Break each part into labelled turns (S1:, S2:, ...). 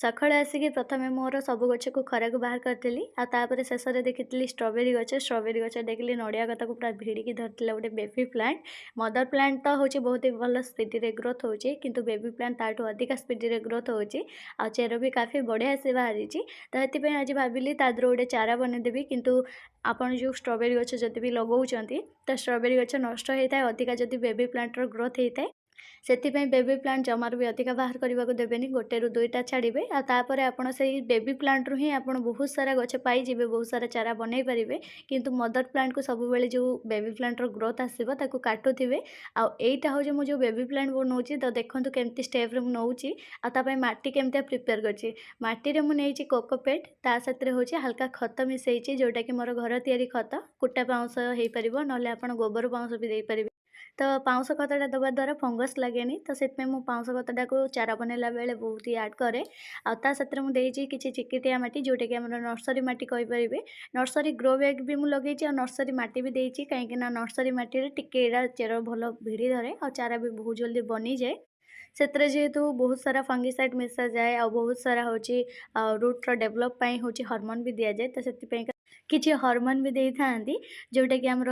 S1: ସକାଳୁ ଆସିକି ପ୍ରଥମେ ମୋର ସବୁ ଗଛକୁ ଖରାକୁ ବାହାର କରିଦେଲି। ଆଉ ତାପରେ ଶେଷରେ ଦେଖିଥିଲି ଷ୍ଟ୍ରବେରୀ ଗଛ ଦେଖିଲି ନଡ଼ିଆ କତାକୁ ପୁରା ଭିଡ଼ିକି ଧରିଥିଲା ଗୋଟେ ବେବି ପ୍ଲାଣ୍ଟ। ମଦର ପ୍ଲାଣ୍ଟ ତ ହେଉଛି ବହୁତ ହି ଭଲ ସ୍ପିଡିରେ ଗ୍ରୋଥ୍ ହେଉଛି, କିନ୍ତୁ ବେବି ପ୍ଲାଣ୍ଟ ତାଠୁ ଅଧିକା ସ୍ପିଡିରେ ଗ୍ରୋଥ୍ ହେଉଛି। ଆଉ ଚେର ବି କାଫି ବଢ଼ିଆ ସେ ବାହାରିଛି। ତ ସେଥିପାଇଁ ଆଜି ଭାବିଲି ତା ଦେହରୁ ଗୋଟେ ଚାରା ବନେଇଦେବି। କିନ୍ତୁ ଆପଣ ଯେଉଁ ଷ୍ଟ୍ରବେରୀ ଗଛ ଯଦି ବି ଲଗାଉଛନ୍ତି, ତ ଷ୍ଟ୍ରବେରୀ ଗଛ ନଷ୍ଟ ହେଇଥାଏ ଅଧିକା ଯଦି ବେବି ପ୍ଲାଣ୍ଟର ଗ୍ରୋଥ୍ ହେଇଥାଏ। ସେଥିପାଇଁ ବେବି ପ୍ଲାଣ୍ଟ ଜମାରୁ ବି ଅଧିକା ବାହାର କରିବାକୁ ଦେବେନି, ଗୋଟେରୁ ଦୁଇଟା ଛାଡ଼ିବେ। ଆଉ ତାପରେ ଆପଣ ସେଇ ବେବି ପ୍ଲାଣ୍ଟରୁ ହିଁ ଆପଣ ବହୁତ ସାରା ଗଛ ପାଇଯିବେ, ବହୁତ ସାରା ଚାରା ବନେଇ ପାରିବେ। କିନ୍ତୁ ମଦର ପ୍ଲାଣ୍ଟକୁ ସବୁବେଳେ ଯେଉଁ ବେବି ପ୍ଲାଣ୍ଟର ଗ୍ରୋଥ୍ ଆସିବ ତାକୁ କାଟୁଥିବେ। ଆଉ ଏଇଟା ହେଉଛି ମୁଁ ଯେଉଁ ବେବି ପ୍ଲାଣ୍ଟ ବନଉଛି, ତ ଦେଖନ୍ତୁ କେମିତି ଷ୍ଟେପ୍ରେ ମୁଁ ନେଉଛି। ଆଉ ତା ପାଇଁ ମାଟି କେମିତିଆ ପ୍ରିପେୟାର କରିଛି। ମାଟିରେ ମୁଁ ନେଇଛି କୋକୋପେଟ୍, ତା ସାଥିରେ ହେଉଛି ହାଲକା ଖତ ମିଶାଇଛି, ଯେଉଁଟାକି ମୋର ଘର ତିଆରି ଖତ। କୁଟା ପାଉଁଶ ହେଇପାରିବ, ନହେଲେ ଆପଣ ଗୋବର ପାଉଁଶ ବି ଦେଇପାରିବେ। ତ ପାଉଁଶ ଖତଟା ଦେବା ଦ୍ୱାରା ଫଙ୍ଗସ୍ ଲାଗେନି, ତ ସେଥିପାଇଁ ମୁଁ ପାଉଁଶ ଖତଟାକୁ ଚାରା ବନେଇଲା ବେଳେ ବହୁତ ହି ଆଡ଼୍ କରେ। ଆଉ ତା ସାଥିରେ ମୁଁ ଦେଇଛି କିଛି ଚିକିଟିଆ ମାଟି, ଯେଉଁଟାକି ଆମର ନର୍ସରୀ ମାଟି କହିପାରିବେ। ନର୍ସରୀ ଗ୍ରୋ ବ୍ୟାଗ୍ ବି ମୁଁ ଲଗେଇଛି, ଆଉ ନର୍ସରୀ ମାଟି ବି ଦେଇଛି, କାହିଁକିନା ନର୍ସରୀ ମାଟିରେ ଟିକେ ଏଇଟା ଚେର ଭଲ ଭିଡ଼ି ଧରେ, ଆଉ ଚାରା ବି ବହୁତ ଜଲ୍ଦି ବନିଯାଏ। ସେଥିରେ ଯେହେତୁ ବହୁତ ସାରା ଫଙ୍ଗିସାଇଡ୍ ମିଶାଯାଏ, ଆଉ ବହୁତ ସାରା ହେଉଛି ରୁଟ୍ର ଡେଭଲପ୍ ପାଇଁ ହେଉଛି ହର୍ମୋନ୍ ବି ଦିଆଯାଏ। ତ ସେଥିପାଇଁକା କିଛି ହର୍ମୋନ୍ ବି ଦେଇଥାନ୍ତି, ଯେଉଁଟାକି ଆମର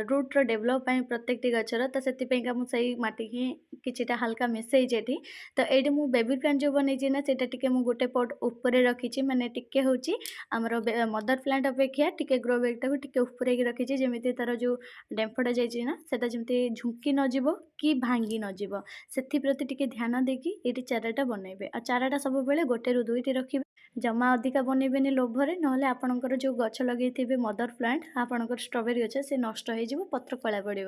S1: ରୁଟ୍ର ଡେଭଲପ୍ ପାଇଁ ପ୍ରତ୍ୟେକଟି ଗଛର। ତ ସେଥିପାଇଁକା ମୁଁ ସେଇ ମାଟି ହିଁ କିଛିଟା ହାଲକା ମିଶାଇଛି ଏଠି। ତ ଏଇଠି ମୁଁ ବେବି ପ୍ଲାଣ୍ଟ ଯେଉଁ ବନେଇଛି ନା, ସେଇଟା ଟିକେ ମୁଁ ଗୋଟେ ପଟ୍ ଉପରେ ରଖିଛି, ମାନେ ଟିକେ ହେଉଛି ଆମର ମଦର ପ୍ଲାଣ୍ଟ ଅପେକ୍ଷା ଟିକେ ଗ୍ରୋ ବ୍ୟାଗ୍ଟାକୁ ଟିକେ ଉପରେଇକି ରଖିଛି, ଯେମିତି ତା'ର ଯେଉଁ ଡେମ୍ଫଟା ଯାଇଛି ନା, ସେଇଟା ଯେମିତି ଝୁଙ୍କି ନଯିବ କି ଭାଙ୍ଗି ନଯିବ, ସେଥିପ୍ରତି ଟିକେ ଧ୍ୟାନ ଦେଇକି ଏଇଠି ଚାରାଟା ବନେଇବେ। ଆଉ ଚାରାଟା ସବୁବେଳେ ଗୋଟେରୁ ଦୁଇଟି ରଖିବେ, ଜମା ଅଧିକା ବନେଇବେନି ଲୋଭରେ, ନହେଲେ ଆପଣଙ୍କର ଯେଉଁ ଗଛ ଲଗେଇଥିବେ ମଦର ପ୍ଲାଣ୍ଟ, ଆପଣଙ୍କର ଷ୍ଟ୍ରବେରୀ ଗଛ, ସେ ନଷ୍ଟ ହେଇଯିବ, ପତ୍ର କଳା ପଡ଼ିବ।